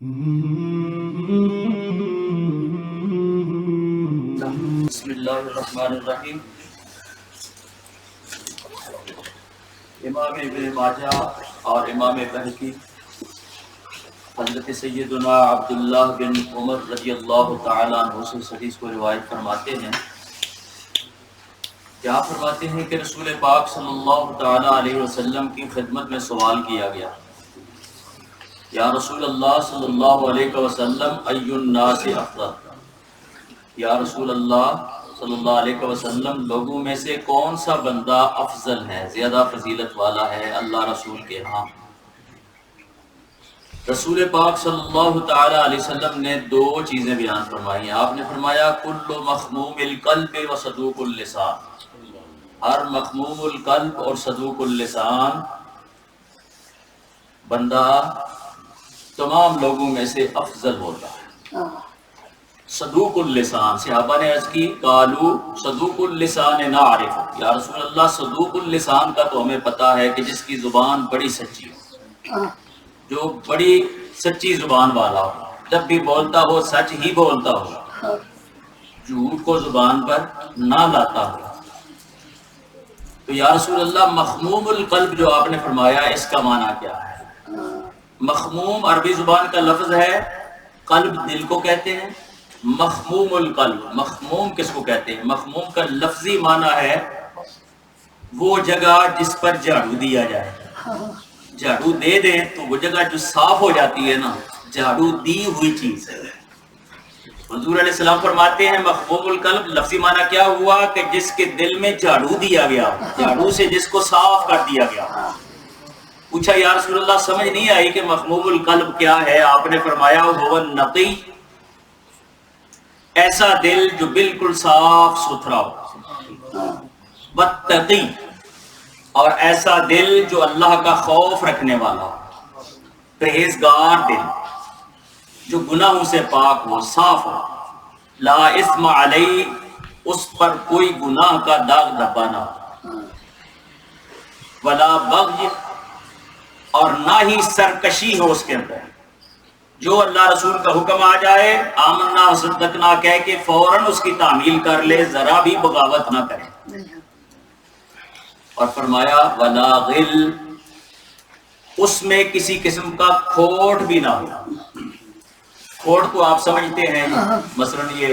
بسم اللہ الرحمن الرحیم۔ امام ابن ماجہ اور امام بہقی حضرت سیدنا عبداللہ بن عمر رضی اللہ تعالیٰ عنہ سے اس حدیث کو روایت فرماتے ہیں کہ آپ فرماتے ہیں کہ رسول پاک صلی اللہ تعالیٰ علیہ وسلم کی خدمت میں سوال کیا گیا، یا رسول اللہ صلی اللہ علیہ وسلم ای الناس افضل، یا رسول اللہ صلی اللہ علیہ وسلم لوگوں میں سے کون سا بندہ افضل ہے، زیادہ فضیلت والا ہے اللہ رسول کے ہاں؟ رسول پاک صلی اللہ تعالی علیہ وسلم نے دو چیزیں بیان فرمائی ہیں۔ آپ نے فرمایا کل مخموم القلب و صدوق اللسان، ہر مخموم القلب اور صدوق اللسان بندہ تمام لوگوں میں سے افضل ہوتا ہے۔ صدوق اللسان، صحابہ نے عرض کی قالو صدوق اللسان نعرف، یا رسول اللہ صدوق اللسان کا تو ہمیں پتہ ہے کہ جس کی زبان بڑی سچی ہو، جو بڑی سچی زبان والا ہو، جب بھی بولتا ہو سچ ہی بولتا ہو، جھوٹ کو زبان پر نہ لاتا ہو۔ تو یا رسول اللہ مخموم القلب جو آپ نے فرمایا اس کا معنی کیا ہے؟ مخموم عربی زبان کا لفظ ہے، قلب دل کو کہتے ہیں، مخموم القلب، مخموم کس کو کہتے ہیں؟ مخموم کا لفظی معنی ہے وہ جگہ جس پر جھاڑو دیا جائے، جھاڑو دے دیں تو وہ جگہ جو صاف ہو جاتی ہے نا، جھاڑو دی ہوئی چیز ہے۔ حضور علیہ السلام فرماتے ہیں مخموم القلب لفظی معنی کیا ہوا کہ جس کے دل میں جھاڑو دیا گیا، جھاڑو سے جس کو صاف کر دیا گیا۔ پوچھا یا رسول اللہ سمجھ نہیں آئی کہ مخموم القلب کیا ہے؟ آپ نے فرمایا وہ النقی، ایسا دل جو بالکل صاف ستھرا ہو، والتقی، اور ایسا دل جو اللہ کا خوف رکھنے والا ہو، پرہیزگار دل جو گناہوں سے پاک ہو، صاف ہو، لا اسم علی، اس پر کوئی گناہ کا داغ دھبا نہ ہو، ولا بغی، اور نہ ہی سرکشی ہو اس کے اندر، جو اللہ رسول کا حکم آ جائے آمنا صدقنا کہہ کے فوراً اس کی تعمیل کر لے، ذرا بھی بغاوت نہ کرے۔ اور فرمایا ولا غل، اس میں کسی قسم کا کھوٹ بھی نہ ہو۔ کھوٹ کو آپ سمجھتے ہیں، مثلا یہ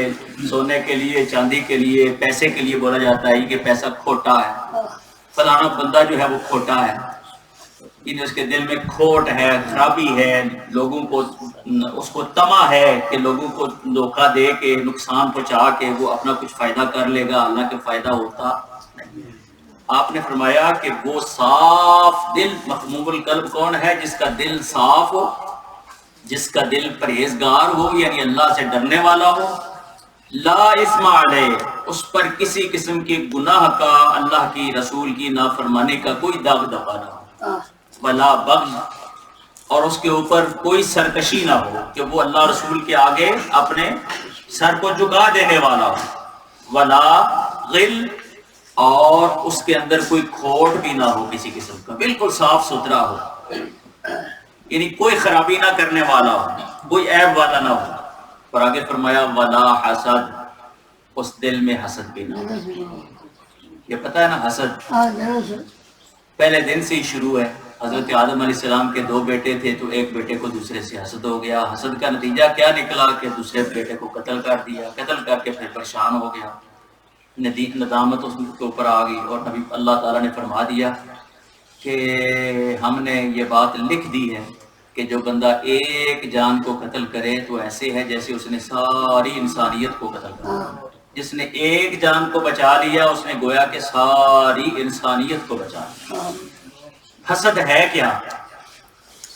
سونے کے لیے، چاندی کے لیے، پیسے کے لیے بولا جاتا ہے کہ پیسہ کھوٹا ہے، فلانا بندہ جو ہے وہ کھوٹا ہے، اس کے دل میں کھوٹ ہے، خرابی ہے، لوگوں کو اس کو طمع ہے کہ لوگوں کو دھوکہ دے کے، نقصان پہنچا کے وہ اپنا کچھ فائدہ کر لے گا، اللہ کے فائدہ ہوتا نہیں۔ آپ نے فرمایا کہ وہ صاف دل، مخموم القلب کون ہے؟ جس کا دل صاف ہو، جس کا دل پرہیزگار ہو، یعنی اللہ سے ڈرنے والا ہو، لا اسم علیہ، اس پر کسی قسم کے گناہ کا، اللہ کی رسول کی نافرمانی کا کوئی داغ دبا نہ ہو، ولا بغی، اور اس کے اوپر کوئی سرکشی نہ ہو کہ وہ اللہ رسول کے آگے اپنے سر کو جھکا دینے والا ہو، ولا غل، اور اس کے اندر کوئی کھوٹ بھی نہ ہو کسی قسم کا، بالکل صاف ستھرا ہو، یعنی کوئی خرابی نہ کرنے والا ہو، کوئی عیب والا نہ ہو۔ اور آگے فرمایا ولا حسد، اس دل میں حسد بھی نہ ہو۔ یہ پتہ ہے نا حسد پہلے دن سے ہی شروع ہے۔ حضرت آدم علیہ السلام کے دو بیٹے تھے، تو ایک بیٹے کو دوسرے سے حسد ہو گیا، حسد کا نتیجہ کیا نکلا کہ دوسرے بیٹے کو قتل کر دیا، قتل کر کے پھر پریشان ہو گیا، ندامت اس کے اوپر آ گئی، اور نبی اللہ تعالیٰ نے فرما دیا کہ ہم نے یہ بات لکھ دی ہے کہ جو بندہ ایک جان کو قتل کرے تو ایسے ہے جیسے اس نے ساری انسانیت کو قتل کر دیا۔ جس نے ایک جان کو بچا لیا اس نے گویا کہ ساری انسانیت کو بچا لیا۔ حسد ہے کیا؟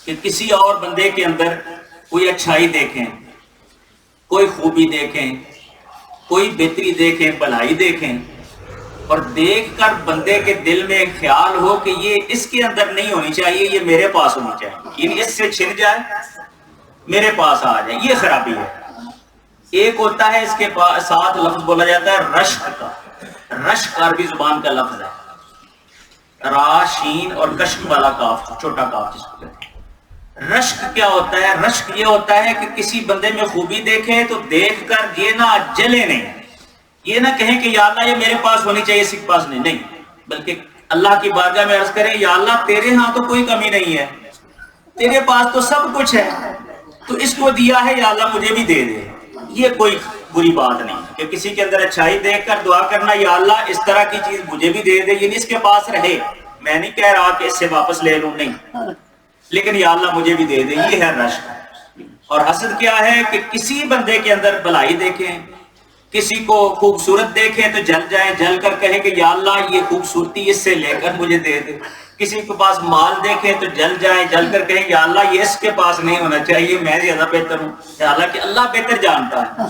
کہ کسی اور بندے کے اندر کوئی اچھائی دیکھیں، کوئی خوبی دیکھیں، کوئی بہتری دیکھیں، بھلائی دیکھیں، اور دیکھ کر بندے کے دل میں خیال ہو کہ یہ اس کے اندر نہیں ہونی چاہیے، یہ میرے پاس ہونی چاہیے، یعنی اس سے چھن جائے میرے پاس آ جائے، یہ خرابی ہے۔ ایک ہوتا ہے اس کے ساتھ لفظ بولا جاتا ہے رشک کا، رشک عربی زبان کا لفظ ہے، را شین اور کشک والا کاف، چھوٹا کاف جس کو کہتے ہیں۔ رشک کیا ہوتا ہے؟ رشک یہ ہوتا ہے کہ کسی بندے میں خوبی دیکھے تو دیکھ کر یہ نہ جلے نہیں، یہ نہ کہیں کہ یا اللہ یہ میرے پاس ہونی چاہیے، اس کے پاس نہیں، بلکہ اللہ کی بارگاہ میں عرض کریں یا اللہ تیرے ہاں تو کوئی کمی نہیں ہے، تیرے پاس تو سب کچھ ہے، تو اس کو دیا ہے، یا اللہ مجھے بھی دے دے۔ یہ کوئی بری بات نہیں کہ کسی کے اندر اچھائی دیکھ کر دعا کرنا یا اللہ اس طرح کی چیز مجھے بھی دے دے، یعنی اس کے پاس رہے، میں نہیں کہہ رہا کہ اس سے واپس لے لوں، نہیں، لیکن یا اللہ مجھے بھی دے دے، یہ ہے رشک۔ اور حسد کیا ہے کہ کسی بندے کے اندر بھلائی دیکھیں، کسی کو خوبصورت دیکھیں تو جل جائیں، جل کر کہیں کہ یا اللہ یہ خوبصورتی اس سے لے کر مجھے دے دے، کسی کے پاس مال دیکھیں تو جل جائیں، جل کر کہیں یا اللہ یہ اس کے پاس نہیں ہونا چاہیے، میں زیادہ بہتر ہوں، حالانکہ اللہ بہتر جانتا ہے۔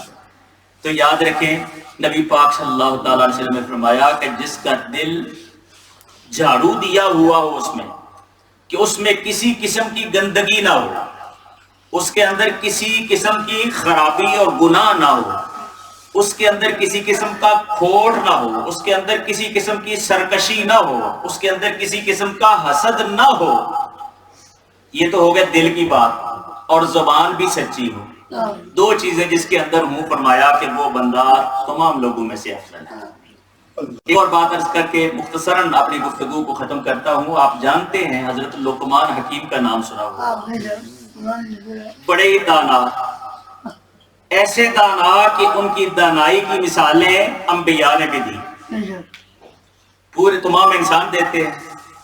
تو یاد رکھیں نبی پاک صلی اللہ تعالیٰ علیہ وسلم نے فرمایا کہ جس کا دل جھاڑو دیا ہوا ہو اس میں، کہ اس میں کسی قسم کی گندگی نہ ہو، اس کے اندر کسی قسم کی خرابی اور گناہ نہ ہو، اس کے اندر کسی قسم کا کھوٹ نہ ہو، اس کے اندر کسی قسم کی سرکشی نہ ہو، اس کے اندر کسی قسم کا حسد نہ ہو، یہ تو ہو گیا دل کی بات، اور زبان بھی سچی ہو، دو چیزیں جس کے اندر ہوں، فرمایا کہ وہ بندہ تمام لوگوں میں سے افضل ہے۔ ایک اور بات عرض کر کے مختصراً اپنی گفتگو کو ختم کرتا ہوں۔ آپ جانتے ہیں حضرت لقمان حکیم کا نام سنا ہوا، بڑے ہی دانا، ایسے دانا کہ ان کی دانائی کی مثالیں انبیاء نے بھی دی، پورے تمام انسان دیتے ہیں،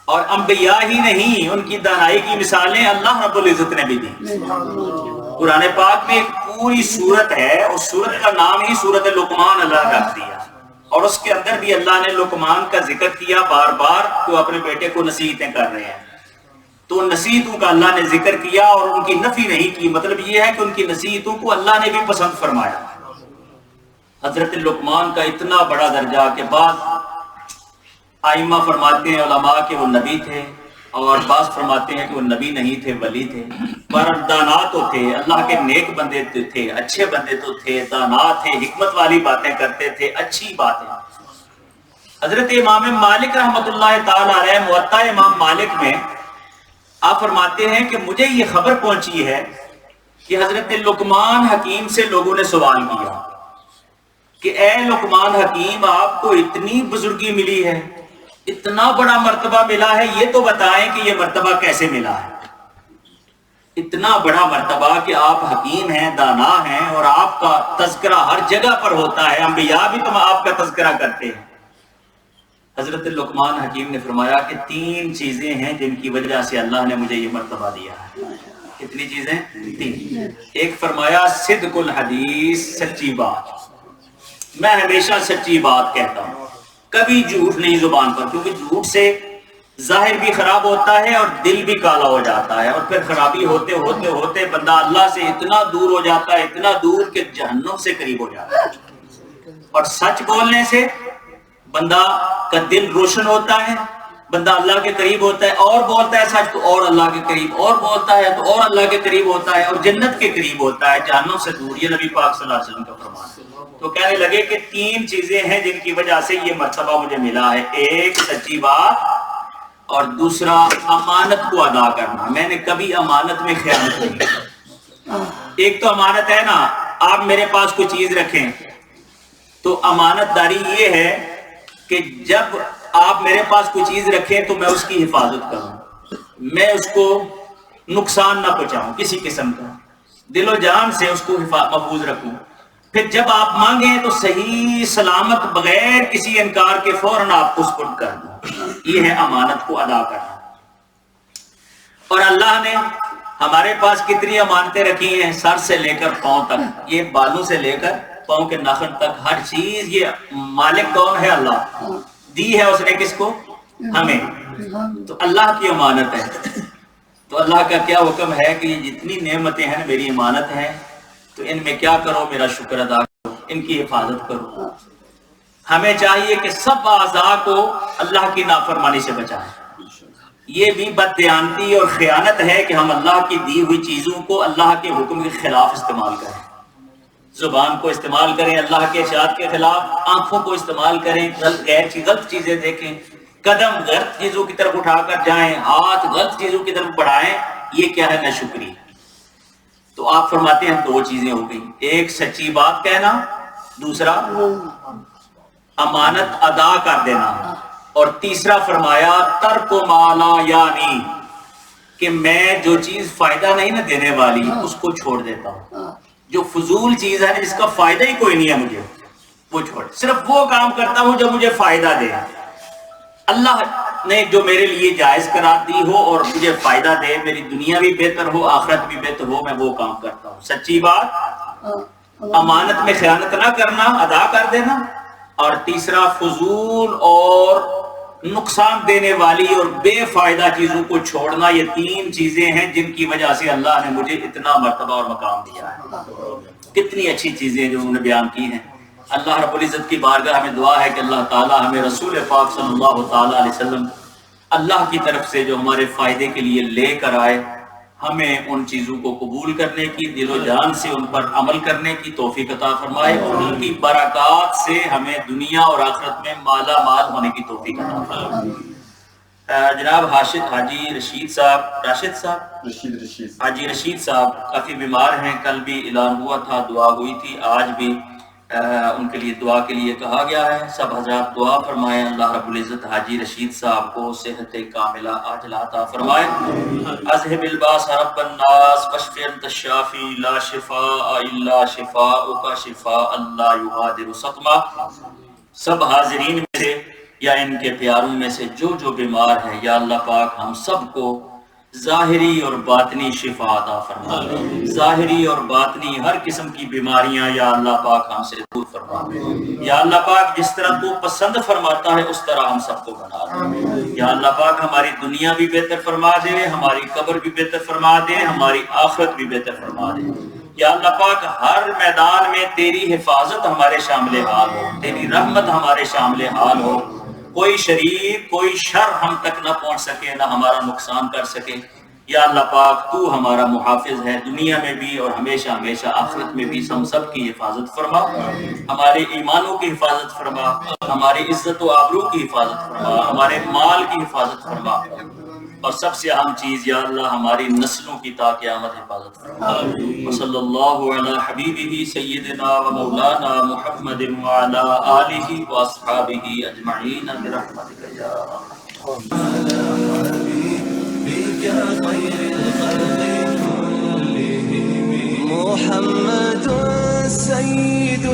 اور انبیاء ہی نہیں، ان کی دانائی کی مثالیں اللہ رب العزت نے بھی دی۔ قرآن پاک میں ایک پوری سورت ہے، اس سورت کا نام ہی سورت لقمان اللہ رکھ دیا، اور اس کے اندر بھی اللہ نے لقمان کا ذکر کیا بار بار، تو اپنے بیٹے کو نصیحتیں کر رہے ہیں، تو ان نصیحتوں کا اللہ نے ذکر کیا اور ان کی نفی نہیں کی، مطلب یہ ہے کہ ان کی نصیحتوں کو اللہ نے بھی پسند فرمایا۔ حضرت لقمان کا اتنا بڑا درجہ کہ بعض آئمہ فرماتے ہیں علماء کہ وہ نبی تھے، اور بعض فرماتے ہیں کہ وہ نبی نہیں تھے، ولی تھے، پر دانا تو تھے، اللہ کے نیک بندے تھے، اچھے بندے تو تھے، دانا تھے، حکمت والی باتیں کرتے تھے، اچھی باتیں۔ حضرت امام مالک رحمۃ اللہ تعالی علیہ موطا امام مالک میں آپ فرماتے ہیں کہ مجھے یہ خبر پہنچی ہے کہ حضرت لقمان حکیم سے لوگوں نے سوال کیا کہ اے لقمان حکیم، آپ کو اتنی بزرگی ملی ہے، اتنا بڑا مرتبہ ملا ہے، یہ تو بتائیں کہ یہ مرتبہ کیسے ملا ہے؟ اتنا بڑا مرتبہ کہ آپ حکیم ہیں، دانا ہیں، اور آپ کا تذکرہ ہر جگہ پر ہوتا ہے، انبیاء بھی تم آپ کا تذکرہ کرتے ہیں۔ حضرت لقمان حکیم نے فرمایا کہ تین چیزیں ہیں جن کی وجہ سے اللہ نے مجھے یہ مرتبہ دیا ہے۔ کتنی چیزیں؟ تین۔ ایک فرمایا صدق الحدیث، سچی بات، میں ہمیشہ سچی بات کہتا ہوں، کبھی جھوٹ نہیں زبان پر، کیونکہ جھوٹ سے ظاہر بھی خراب ہوتا ہے اور دل بھی کالا ہو جاتا ہے، اور پھر خرابی ہوتے ہوتے ہوتے بندہ اللہ سے اتنا دور ہو جاتا ہے، اتنا دور کہ جہنم سے قریب ہو جاتا ہے۔ اور سچ بولنے سے بندہ کا دل روشن ہوتا ہے، بندہ اللہ کے قریب ہوتا ہے، اور بولتا ہے سچ تو اور اللہ کے قریب، اور بولتا ہے تو اور اللہ کے قریب ہوتا ہے، اور جنت کے قریب ہوتا ہے، جہنم سے دور۔ یہ نبی پاک صلی اللہ علیہ وسلم کا فرمان ہے۔ تو کہنے لگے کہ تین چیزیں ہیں جن کی وجہ سے یہ مرتبہ مجھے ملا ہے، ایک سچی بات، اور دوسرا امانت کو ادا کرنا، میں نے کبھی امانت میں خیانت نہیں کی۔ ایک تو امانت ہے نا، آپ میرے پاس کوئی چیز رکھیں تو امانت داری یہ ہے کہ جب آپ میرے پاس کوئی چیز رکھیں تو میں اس کی حفاظت کروں، میں اس کو نقصان نہ پہنچاؤں کسی قسم کا، دل و جان سے اس کو محفوظ رکھوں، پھر جب آپ مانگیں تو صحیح سلامت بغیر کسی انکار کے فوراً آپ کو سپرد کر دوں۔ یہ ہے امانت کو ادا کرنا۔ اور اللہ نے ہمارے پاس کتنی امانتیں رکھی ہیں، سر سے لے کر پاؤں تک، یہ بالوں سے لے کر پاؤں کے ناخن تک، ہر چیز یہ مالک کون ہے؟ اللہ، دی ہے اس نے کس کو؟ ہمیں، تو اللہ کی امانت ہے۔ تو اللہ کا کیا حکم ہے کہ یہ جتنی نعمتیں ہیں میری امانت ہیں، تو ان میں کیا کرو؟ میرا شکر ادا کرو، ان کی حفاظت کرو۔ ہمیں چاہیے کہ سب اعضاء کو اللہ کی نافرمانی سے بچائیں۔ یہ بھی بددیانتی اور خیانت ہے کہ ہم اللہ کی دی ہوئی چیزوں کو اللہ کے حکم کے خلاف استعمال کریں، زبان کو استعمال کریں اللہ کے ارشاد کے خلاف، آنکھوں کو استعمال کریں غلط چیزیں دیکھیں، قدم غلط چیزوں کی طرف اٹھا کر جائیں، ہاتھ غلط چیزوں کی طرف بڑھائیں، یہ کیا ہے ناشکری؟ تو آپ فرماتے ہیں دو چیزیں ہو گئی، ایک سچی بات کہنا، دوسرا امانت ادا کر دینا، اور تیسرا فرمایا ترک ما لا یعنی، کہ میں جو چیز فائدہ نہیں نہ دینے والی اس کو چھوڑ دیتا ہوں، جو فضول چیز ہے جس کا فائدہ ہی کوئی نہیں ہے مجھے وہ چھوڑ، صرف وہ کام کرتا ہوں جو مجھے فائدہ دے، اللہ نے جو میرے لیے جائز قرار دی ہو اور مجھے فائدہ دے، میری دنیا بھی بہتر ہو آخرت بھی بہتر ہو، میں وہ کام کرتا ہوں۔ سچی بات، امانت میں خیانت نہ کرنا، ادا کر دینا، اور تیسرا فضول اور نقصان دینے والی اور بے فائدہ چیزوں کو چھوڑنا۔ یہ تین چیزیں ہیں جن کی وجہ سے اللہ نے مجھے اتنا مرتبہ اور مقام دیا ہے۔ کتنی اچھی چیزیں جو انہوں نے بیان کی ہیں۔ اللہ رب العزت کی بارگاہ میں دعا ہے کہ اللہ تعالی ہمیں رسول پاک صلی اللہ تعالی علیہ وسلم اللہ کی طرف سے جو ہمارے فائدے کے لیے لے کر آئے، ہمیں ان چیزوں کو قبول کرنے کی، دل و جان سے ان پر عمل کرنے کی توفیق عطا فرمائے، اور ان کی برکات سے ہمیں دنیا اور آخرت میں مالا مال ہونے کی توفیق عطا فرمائے۔ جناب حاجی رشید صاحب حاجی رشید صاحب کافی بیمار ہیں، کل بھی اعلان ہوا تھا، دعا ہوئی تھی، آج بھی ان کے لیے دعا کے لیے کہا گیا ہے۔ سب حضرات دعا فرمائیں، اللہ رب العزت حاجی رشید صاحب کو صحت کاملہ عاجلہ عطا فرمائے۔ اذهب الباس رب الناس واشف انت الشافی لا شفاء الا شفاءک شفاء لا یغادر سقما۔ سب حاضرین میں سے یا ان کے پیاروں میں سے جو جو بیمار ہیں، یا اللہ پاک ہم سب کو ظاہری اور باطنی شفا عطا فرما، ظاہری اور باطنی ہر قسم کی بیماریاں یا اللہ پاک ہم سے دور فرما، یا اللہ پاک جس طرح تو پسند فرماتا ہے اس طرح ہم سب کو بنا دے، یا اللہ پاک ہماری دنیا بھی بہتر فرما دے، ہماری قبر بھی بہتر فرما دے، ہماری آخرت بھی بہتر فرما دے، یا اللہ پاک ہر میدان میں تیری حفاظت ہمارے شامل حال ہو، تیری رحمت ہمارے شامل حال ہو، کوئی شریر کوئی شر ہم تک نہ پہنچ سکے، نہ ہمارا نقصان کر سکے، یا اللہ پاک تو ہمارا محافظ ہے، دنیا میں بھی اور ہمیشہ ہمیشہ آخرت میں بھی ہم سب کی حفاظت فرما، ہمارے ایمانوں کی حفاظت فرما، ہماری عزت و آبرو کی حفاظت فرما، ہمارے مال کی حفاظت فرما، اور سب سے اہم چیز یا اللہ ہماری نسلوں کی تا قیامت حفاظت فرما۔ وصلی اللہ علی حبیبہ سیدنا و مولانا محمد وعلی آلہ و اصحابہ اجمعین برحمتک یا محمد سید